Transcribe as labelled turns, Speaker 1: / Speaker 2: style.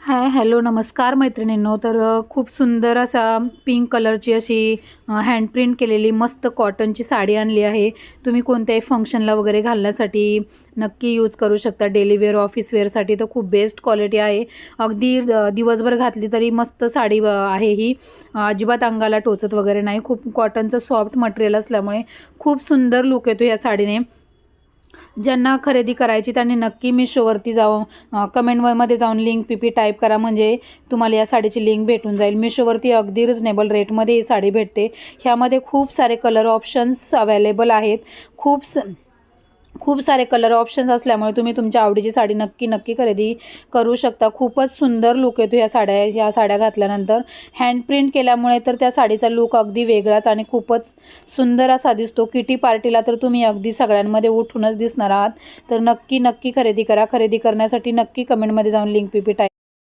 Speaker 1: हाय, hello, नमस्कार मैत्रिणींनो. तर खूप सुंदर असा पिंक कलरची अशी हँड प्रिंट केलेली मस्त कॉटनची साडी आणली आहे. तुम्ही कोणत्याही फंक्शनला वगैरे घालण्यासाठी नक्की यूज करू शकता. डेली वेअर, ऑफिस वेअरसाठी तर खूप बेस्ट क्वालिटी आहे. अगदी दिवसभर घातली तरी मस्त साडी आहे ही. अजिबात अंगाला टोचत वगैरे नाही. खूप कॉटनचं सॉफ्ट मटेरियल असल्यामुळे खूप सुंदर लुक येतो या साडीने. ज्यांना खरेदी करायची त्यांनी नक्की मिशोवरती जाऊन कमेंटमध्ये जाऊन लिंक पी टाईप करा, म्हणजे तुम्हाला या साडीची लिंक भेटून जाईल. मिशोवरती अगदी रिजनेबल रेटमध्ये ही साडी भेटते. ह्यामध्ये खूप सारे कलर ऑप्शन्स अवेलेबल आहेत. खूप सारे कलर ऑप्शन्स असल्यामुळे तुम्ही तुमच्या आवडीची साडी नक्की खरेदी करू शकता. खूपच सुंदर लुक येतो या साड्या घातल्यानंतर. हँड प्रिंट केल्यामुळे तर त्या साडीचा लुक अगदी वेगळाच आणि खूपच सुंदर असा दिसतो. किटी पार्टीला तर तुम्ही अगदी सगळ्यांमध्ये उठूनच दिसणार आहात. तर नक्की खरेदी करा. खरेदी करण्यासाठी नक्की कमेंटमध्ये जाऊन लिंक पी टाईप